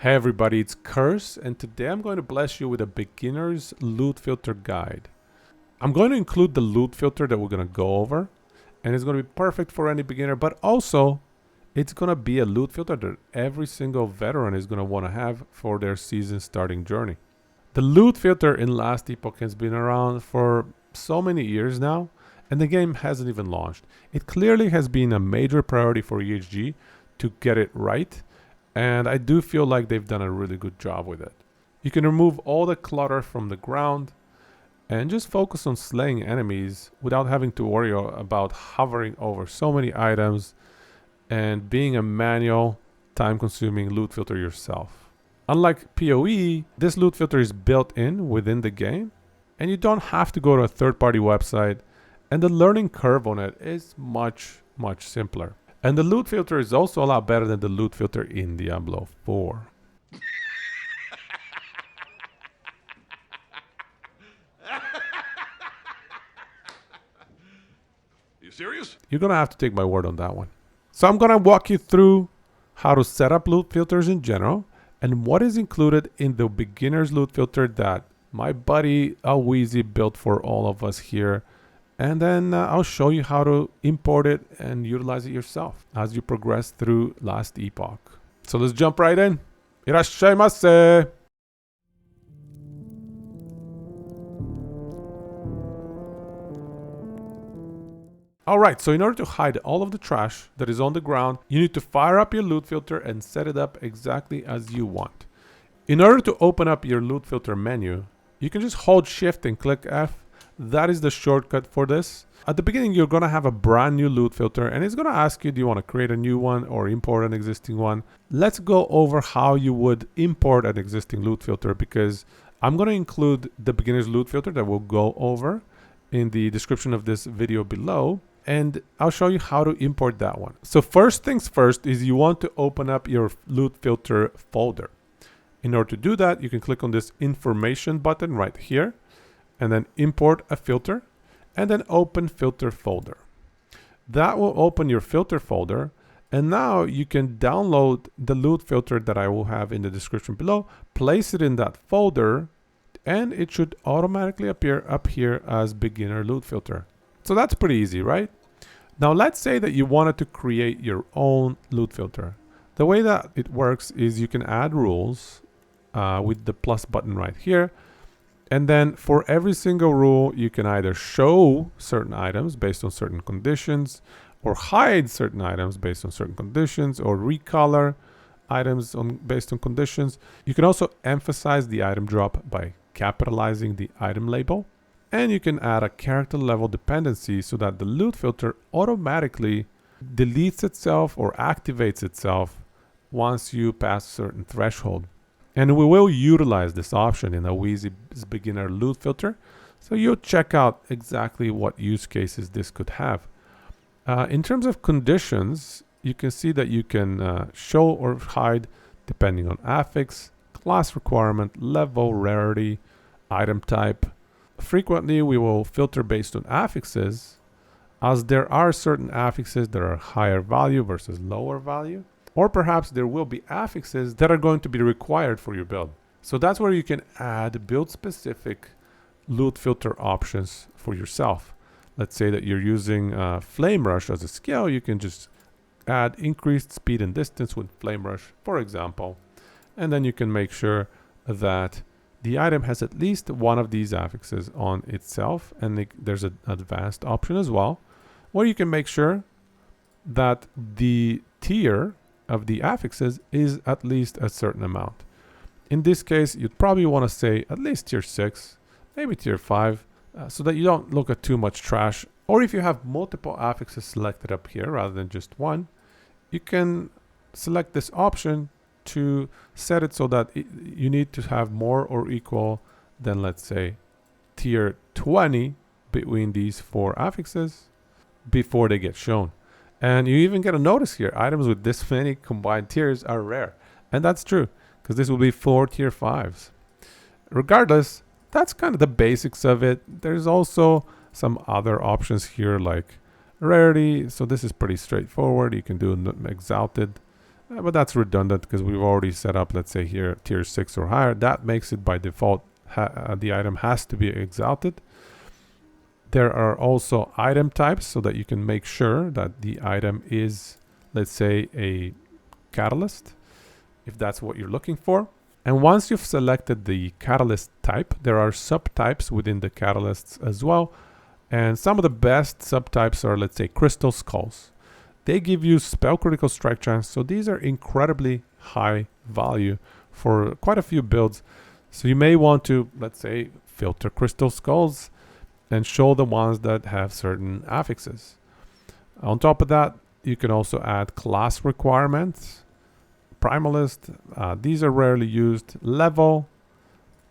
Hey everybody, it's Curse, and today I'm going to bless you with a beginner's loot filter guide. I'm going to include the loot filter that we're going to go over, and it's going to be perfect for any beginner, but also it's going to be a loot filter that every single veteran is going to want to have for their season starting journey. The loot filter in Last Epoch has been around for so many years now, and the game hasn't even launched. It clearly has been a major priority for EHG to get it right. And I do feel like they've done a really good job with it. You can remove all the clutter from the ground and just focus on slaying enemies without having to worry about hovering over so many items and being a manual, time-consuming loot filter yourself. Unlike PoE, this loot filter is built in within the game, and you don't have to go to a third-party website, and the learning curve on it is much simpler. And the loot filter is also a lot better than the loot filter in Diablo 4. You serious? You're going to have to take my word on that one. So I'm going to walk you through how to set up loot filters in general and what is included in the beginner's loot filter that my buddy Alweezy built for all of us here. And then I'll show you how to import it and utilize it yourself as you progress through Last Epoch. So let's jump right in. Irashaimase! Alright, so in order to hide all of the trash that is on the ground, you need to fire up your loot filter and set it up exactly as you want. In order to open up your loot filter menu, you can just hold Shift and click F. That is the shortcut for this. At the beginning, you're going to have a brand new loot filter, and it's going to ask you, do you want to create a new one or import an existing one? Let's go over how you would import an existing loot filter, because I'm going to include the beginner's loot filter that we'll go over in the description of this video below, and I'll show you how to import that one. So first things first is you want to open up your loot filter folder. In order to do that, you can click on this information button right here, and then import a filter, and then open filter folder. That will open your filter folder, and now you can download the loot filter that I will have in the description below, place it in that folder, and it should automatically appear up here as beginner loot filter. So that's pretty easy, right? Now let's say that you wanted to create your own loot filter. The way that it works is you can add rules with the plus button right here. And then for every single rule, you can either show certain items based on certain conditions, or hide certain items based on certain conditions, or recolor items based on conditions. You can also emphasize the item drop by capitalizing the item label. And you can add a character level dependency so that the loot filter automatically deletes itself or activates itself once you pass a certain threshold. And we will utilize this option in Alweezy's beginner loot filter. So you'll check out exactly what use cases this could have. In terms of conditions, you can see that you can show or hide depending on affix, class requirement, level, rarity, item type. Frequently, we will filter based on affixes, as there are certain affixes that are higher value versus lower value. Or perhaps there will be affixes that are going to be required for your build. So that's where you can add build-specific loot filter options for yourself. Let's say that you're using Flame Rush as a skill. You can just add increased speed and distance with Flame Rush, for example. And then you can make sure that the item has at least one of these affixes on itself. And there's an advanced option as well, where you can make sure that the tier of the affixes is at least a certain amount. In this case, you'd probably want to say at least tier 6, maybe tier 5, so that you don't look at too much trash. Or if you have multiple affixes selected up here rather than just one, you can select this option to set it so that you need to have more or equal than, let's say, tier 20 between these 4 affixes before they get shown. And you even get a notice here, items with this many combined tiers are rare. And that's true, because this will be 4 tier 5s. Regardless, that's kind of the basics of it. There's also some other options here like rarity. So this is pretty straightforward. You can do exalted But that's redundant because we've already set up, let's say here, tier 6 or higher. That makes it by default, the item has to be exalted. There are also item types so that you can make sure that the item is, let's say, a catalyst, if that's what you're looking for. And once you've selected the catalyst type, there are subtypes within the catalysts as well. And some of the best subtypes are, let's say, crystal skulls. They give you spell critical strike chance, so these are incredibly high value for quite a few builds. So you may want to, let's say, filter crystal skulls and show the ones that have certain affixes. On top of that, you can also add class requirements, primalist. These are rarely used. Level,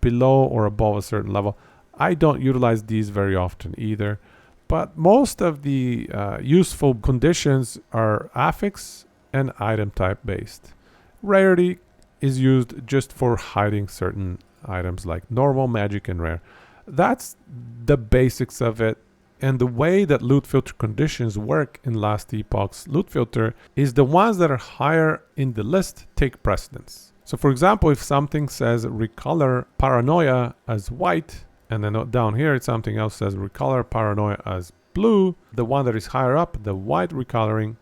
below or above a certain level. I don't utilize these very often either. But most of the useful conditions are affix and item type based. Rarity is used just for hiding certain items like normal, magic, and rare. That's the basics of it. And the way that loot filter conditions work in Last Epoch's loot filter is the ones that are higher in the list take precedence. So for example, if something says recolor paranoia as white, and then down here something else says recolor paranoia as blue, the one that is higher up, the white recoloring,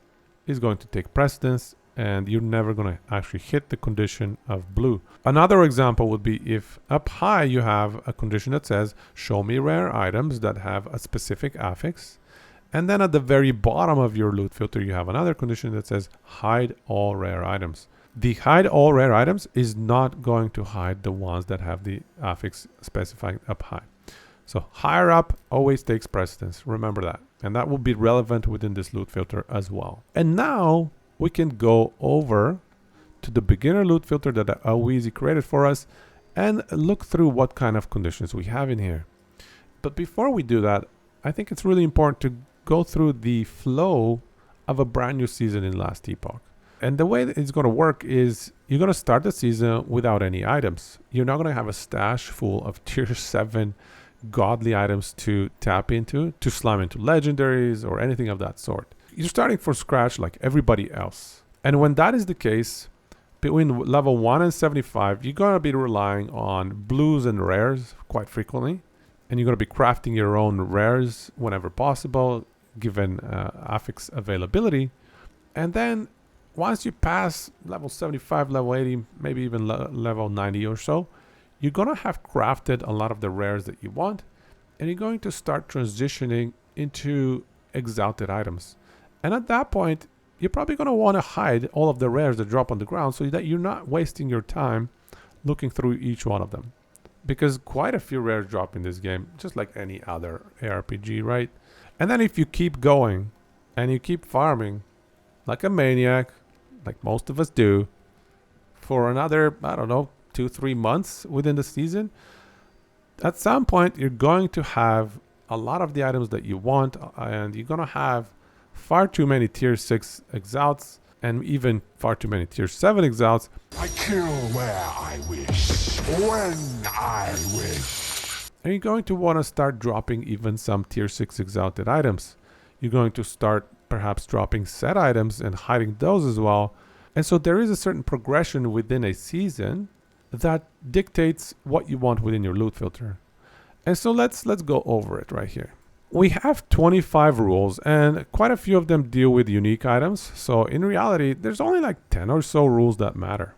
is going to take precedence, and you're never going to actually hit the condition of blue. Another example would be if up high you have a condition that says show me rare items that have a specific affix, and then at the very bottom of your loot filter you have another condition that says hide all rare items. The hide all rare items is not going to hide the ones that have the affix specifying up high. So higher up always takes precedence. Remember that. And that will be relevant within this loot filter as well. And now we can go over to the beginner loot filter that Aweezy created for us and look through what kind of conditions we have in here. But before we do that, I think it's really important to go through the flow of a brand new season in Last Epoch. And the way that it's going to work is you're going to start the season without any items. You're not going to have a stash full of tier 7 godly items to tap into, to slime into legendaries or anything of that sort. You're starting from scratch like everybody else. And when that is the case, between level 1 and 75, you're going to be relying on blues and rares quite frequently. And you're going to be crafting your own rares whenever possible, given affix availability. And then once you pass level 75, level 80, maybe even level 90 or so, you're going to have crafted a lot of the rares that you want. And you're going to start transitioning into exalted items. And at that point, you're probably going to want to hide all of the rares that drop on the ground so that you're not wasting your time looking through each one of them. Because quite a few rares drop in this game, just like any other ARPG, right? And then if you keep going and you keep farming like a maniac, like most of us do, for another, I don't know, 2-3 months within the season, at some point you're going to have a lot of the items that you want, and you're going to have far too many tier 6 exalts and even far too many tier 7 exalts. I kill where I wish, when I wish. And you're going to want to start dropping even some tier 6 exalted items. You're going to start perhaps dropping set items and hiding those as well. And so there is a certain progression within a season that dictates what you want within your loot filter. And so let's go over it right here. We have 25 rules, and quite a few of them deal with unique items. So in reality, there's only like 10 or so rules that matter.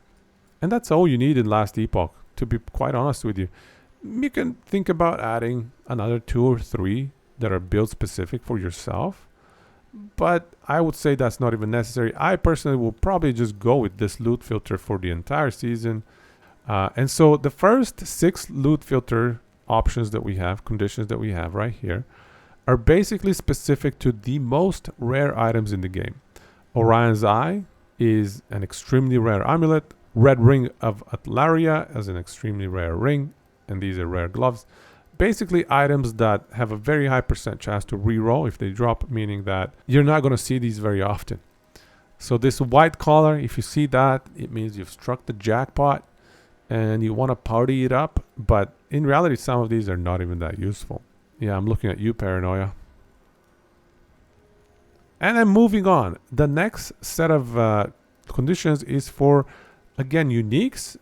And that's all you need in Last Epoch, to be quite honest with you. You can think about adding another 2 or 3 that are build specific for yourself. But I would say that's not even necessary. I personally will probably just go with this loot filter for the entire season. And so the first 6 loot filter options that we have, conditions that we have right here, are basically specific to the most rare items in the game. Orion's Eye is an extremely rare amulet. Red Ring of Atlaria as an extremely rare ring. And these are rare gloves. Basically items that have a very high % chance to reroll if they drop, meaning that you're not going to see these very often. So this white collar, if you see that, it means you've struck the jackpot and you want to party it up. But in reality, some of these are not even that useful. Yeah, I'm looking at you, Paranoia. And then moving on. The next set of conditions is for, again, uniques,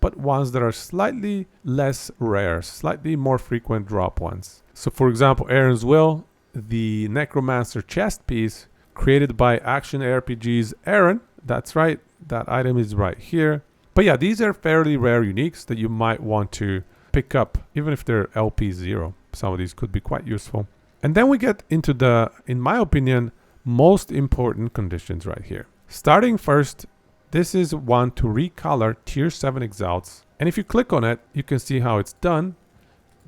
but ones that are slightly less rare, slightly more frequent drop ones. So for example, Aaron's Will, the Necromancer chest piece created by Action RPG's Aaron. That's right, that item is right here. But yeah, these are fairly rare uniques that you might want to pick up, even if they're LP0. Some of these could be quite useful. And then we get into the, in my opinion, most important conditions right here. Starting first, this is one to recolor tier 7 exalts. And if you click on it, you can see how it's done.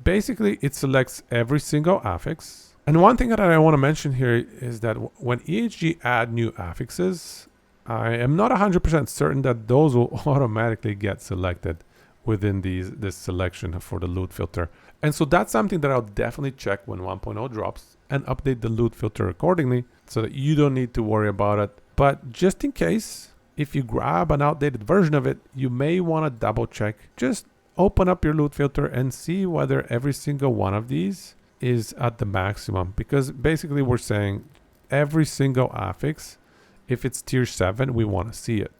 Basically, it selects every single affix. And one thing that I want to mention here is that when EHG add new affixes, I am not 100% certain that those will automatically get selected within this selection for the loot filter. And so that's something that I'll definitely check when 1.0 drops and update the loot filter accordingly so that you don't need to worry about it. But just in case, if you grab an outdated version of it, you may want to double check. Just open up your loot filter and see whether every single one of these is at the maximum. Because basically we're saying every single affix, if it's tier 7, we want to see it.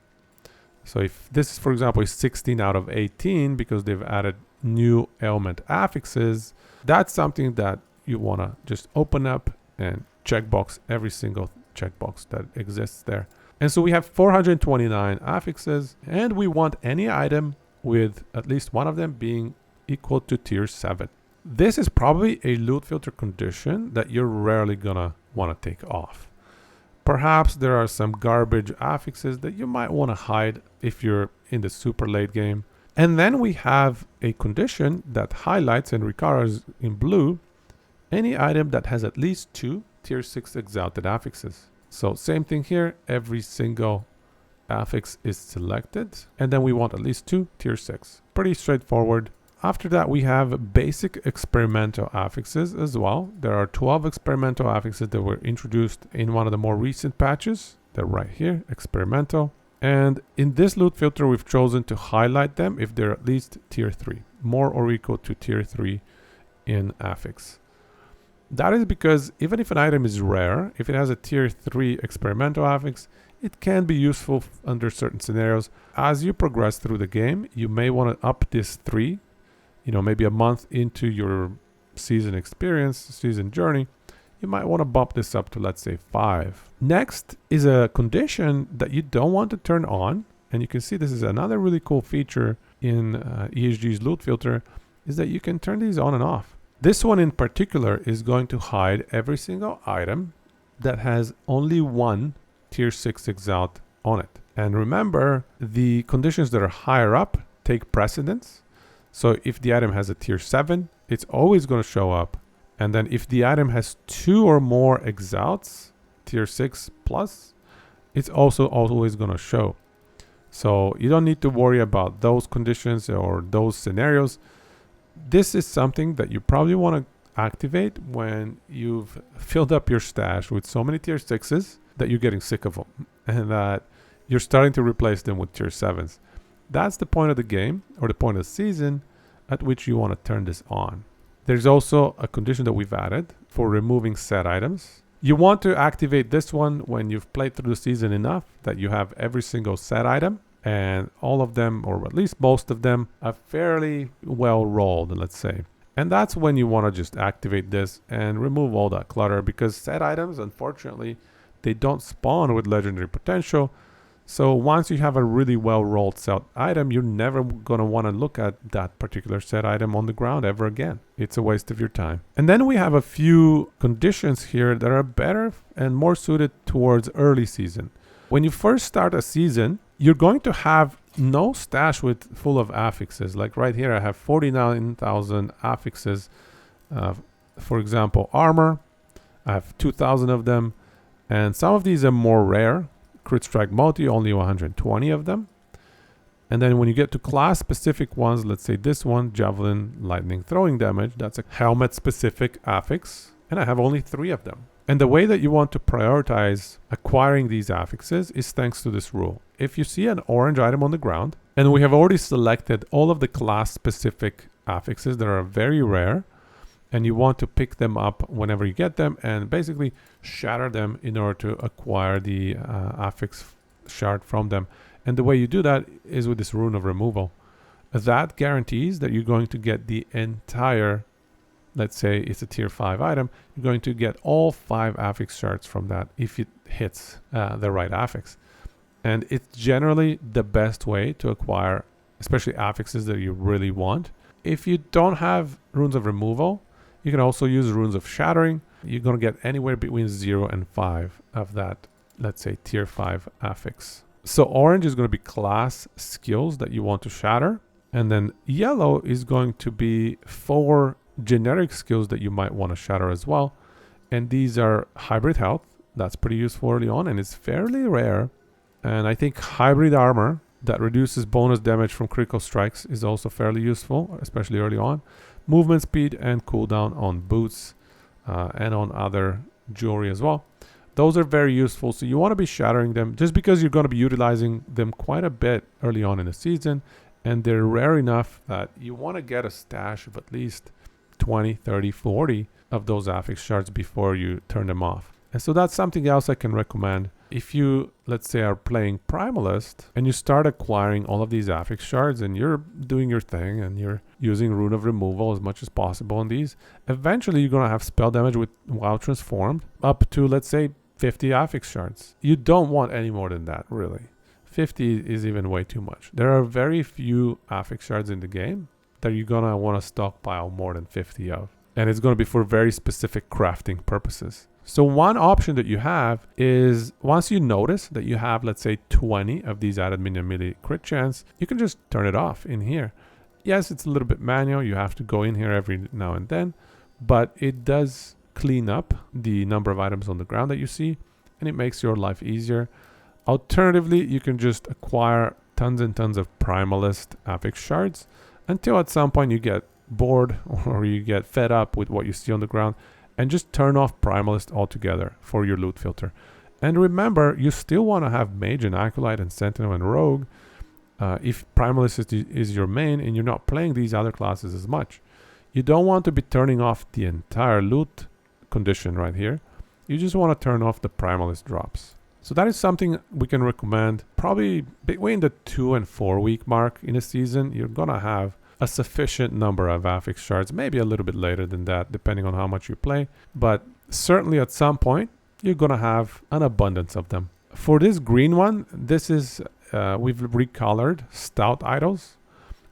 So if this, for example, is 16 out of 18 because they've added new augment affixes, that's something that you want to just open up and checkbox every single checkbox that exists there. And so we have 429 affixes, and we want any item with at least one of them being equal to tier 7. This is probably a loot filter condition that you're rarely gonna want to take off. Perhaps there are some garbage affixes that you might want to hide if you're in the super late game. And then we have a condition that highlights and recolors in blue any item that has at least 2 tier 6 exalted affixes. So same thing here, every single affix is selected, and then we want at least 2 tier 6. Pretty straightforward. After that, we have basic experimental affixes as well. There are 12 experimental affixes that were introduced in one of the more recent patches. They're right here, experimental. And in this loot filter, we've chosen to highlight them if they're at least tier 3, more or equal to tier 3 in affix. That is because even if an item is rare, if it has a tier 3 experimental affix, it can be useful under certain scenarios. As you progress through the game, you may want to up this 3, maybe a month into your season experience, season journey, you might want to bump this up to, let's say, 5. Next is a condition that you don't want to turn on. And you can see this is another really cool feature in EHG's loot filter, is that you can turn these on and off. This one in particular is going to hide every single item that has only 1 tier 6 exalt on it. And remember, the conditions that are higher up take precedence. So if the item has a tier 7, it's always going to show up. And then if the item has 2 or more exalts, tier 6 plus, it's also always going to show. So you don't need to worry about those conditions or those scenarios. This is something that you probably want to activate when you've filled up your stash with so many tier 6s that you're getting sick of them and that you're starting to replace them with tier 7s. That's the point of the game, or the point of the season, at which you want to turn this on. There's also a condition that we've added for removing set items. You want to activate this one when you've played through the season enough that you have every single set item, and all of them, or at least most of them, are fairly well rolled, let's say. And that's when you want to just activate this and remove all that clutter, because set items, unfortunately, they don't spawn with legendary potential. So once you have a really well-rolled set item, you're never going to want to look at that particular set item on the ground ever again. It's a waste of your time. And then we have a few conditions here that are better and more suited towards early season. When you first start a season, you're going to have no stash full of affixes. Like right here, I have 49,000 affixes. For example, armor, I have 2,000 of them. And some of these are more rare. Crit Strike Multi, only 120 of them. And then when you get to class specific ones, let's say this one, Javelin Lightning Throwing Damage, that's a helmet specific affix, and I have only 3 of them. And the way that you want to prioritize acquiring these affixes is thanks to this rule. If you see an orange item on the ground, and we have already selected all of the class specific affixes that are very rare, and you want to pick them up whenever you get them and basically shatter them in order to acquire the affix shard from them. And the way you do that is with this rune of removal. That guarantees that you're going to get the entire, let's say it's a tier 5 item, you're going to get all 5 affix shards from that if it hits the right affix. And it's generally the best way to acquire, especially affixes that you really want. If you don't have runes of removal, you can also use runes of shattering. You're going to get anywhere between 0 and 5 of that, let's say, tier 5 affix. So orange is going to be class skills that you want to shatter. And then yellow is going to be 4 generic skills that you might want to shatter as well. And these are hybrid health. That's pretty useful early on, and it's fairly rare. And I think hybrid armor that reduces bonus damage from critical strikes is also fairly useful, especially early on. Movement speed and cooldown on boots and on other jewelry as well. Those are very useful, so you want to be shattering them just because you're going to be utilizing them quite a bit early on in the season. And they're rare enough that you want to get a stash of at least 20, 30, 40 of those affix shards before you turn them off. And so that's something else I can recommend. If you, let's say, are playing Primalist and you start acquiring all of these affix shards and you're doing your thing and you're using Rune of Removal as much as possible on these, eventually you're going to have spell damage with WoW Transformed up to, let's say, 50 affix shards. You don't want any more than that, really. 50 is even way too much. There are very few affix shards in the game that you're going to want to stockpile more than 50 of. And it's going to be for very specific crafting purposes. So one option that you have is once you notice that you have, let's say, 20 of these added minion melee crit chance, you can just turn it off in here. Yes, it's a little bit manual. You have to go in here every now and then, but it does clean up the number of items on the ground that you see, and it makes your life easier. Alternatively, you can just acquire tons and tons of Primalist affix shards until at some point you get bored or you get fed up with what you see on the ground, and just turn off Primalist altogether for your loot filter. And remember, you still want to have Mage and Acolyte and Sentinel and Rogue if Primalist is your main and you're not playing these other classes as much. You don't want to be turning off the entire loot condition right here. You just want to turn off the Primalist drops. So that is something we can recommend. Probably between the 2 and 4 week mark in a season, you're going to have a sufficient number of affix shards, maybe a little bit later than that, depending on how much you play. But certainly at some point, you're going to have an abundance of them. For this green one, this is, we've recolored Stout idols.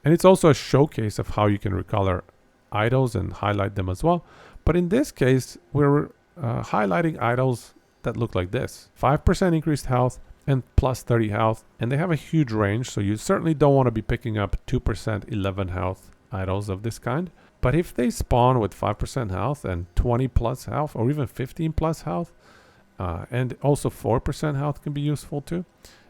And it's also a showcase of how you can recolor idols and highlight them as well. But in this case, we're highlighting idols that look like this. 5% increased health and plus 30 health, and they have a huge range, so you certainly don't want to be picking up 2% 11 health idols of this kind. But if they spawn with 5% health and 20 plus health, or even 15 plus health, and also 4% health can be useful too,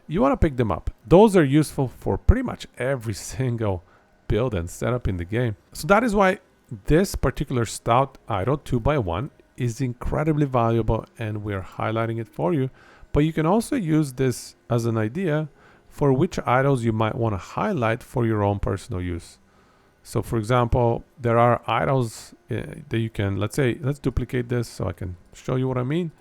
you want to pick them up. Those are useful for pretty much every single build and setup in the game. So that is why this particular Stout idol 2x1 is incredibly valuable, and we're highlighting it for you. But you can also use this as an idea for which idols you might want to highlight for your own personal use. So for example, there are idols that you can, let's duplicate this so I can show you what I mean.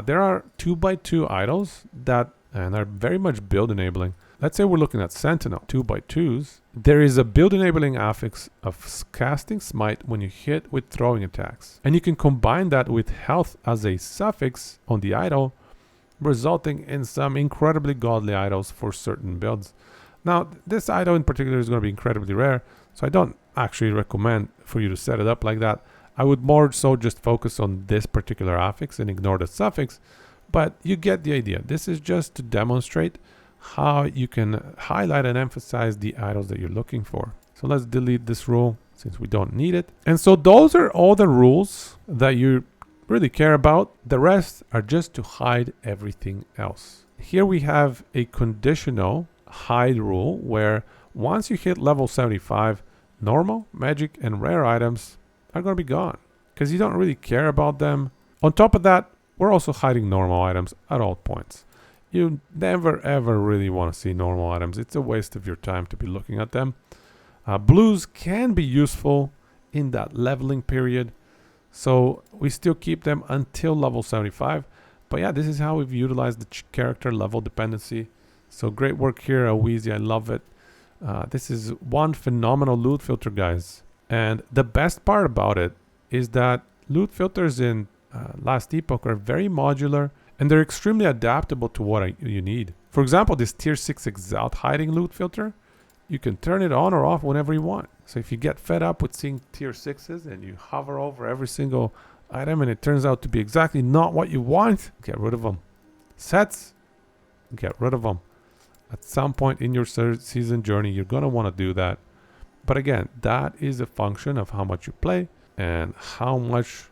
There are 2x2 idols that are very much build enabling. Let's say we're looking at Sentinel 2x2s. There is a build enabling affix of casting Smite when you hit with throwing attacks. And you can combine that with health as a suffix on the idol, resulting in some incredibly godly idols for certain builds. Now, this idol in particular is going to be incredibly rare, so I don't actually recommend for you to set it up like that. I would more so just focus on this particular affix and ignore the suffix, but you get the idea. This is just to demonstrate how you can highlight and emphasize the idols that you're looking for. So let's delete this rule since we don't need it. And so those are all the rules that you really care about. The rest are just to hide everything else. Here we have a conditional hide rule where once you hit level 75, normal, magic, and rare items are going to be gone because you don't really care about them. On top of that, we're also hiding normal items at all points. You never ever really want to see normal items. It's a waste of your time to be looking at them. Blues can be useful in that leveling period, so we still keep them until level 75. But yeah, this is how we've utilized the character level dependency. So great work here, Aweezy. I love it. This is one phenomenal loot filter, guys. And the best part about it is that loot filters in Last Epoch are very modular and they're extremely adaptable to what you need. For example, this tier 6 exalt hiding loot filter, you can turn it on or off whenever you want. So if you get fed up with seeing tier 6s and you hover over every single item and it turns out to be exactly not what you want, get rid of them. Sets, get rid of them. At some point in your season journey, you're going to want to do that. But again, that is a function of how much you play and how much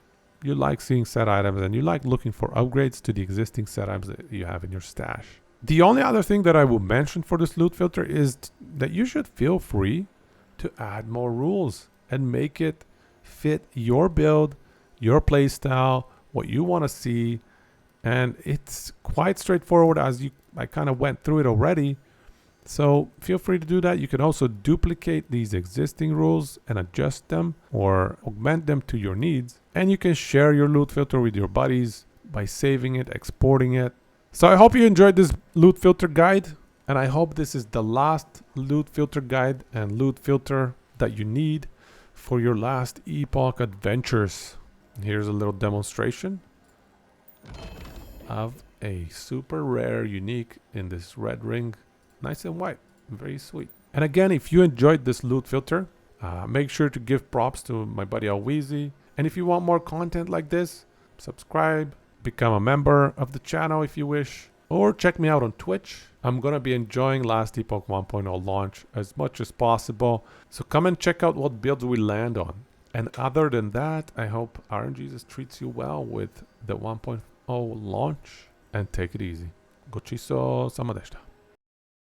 you like seeing set items and you like looking for upgrades to the existing set items that you have in your stash. The only other thing that I will mention for this loot filter is that you should feel free to add more rules and make it fit your build, your playstyle, what you want to see. And it's quite straightforward, as I kind of went through it already. So feel free to do that. You can also duplicate these existing rules and adjust them or augment them to your needs. And you can share your loot filter with your buddies by saving it, exporting it. So I hope you enjoyed this loot filter guide. And I hope this is the last loot filter guide and loot filter that you need for your Last Epoch adventures. Here's a little demonstration of a super rare unique in this red ring. Nice and white. Very sweet. And again, if you enjoyed this loot filter, make sure to give props to my buddy Aweezy. And if you want more content like this, subscribe, become a member of the channel if you wish, or check me out on Twitch. I'm going to be enjoying Last Epoch 1.0 launch as much as possible. So come and check out what builds we land on. And other than that, I hope RNGesus treats you well with the 1.0 launch and take it easy. Gochiso samadeshta.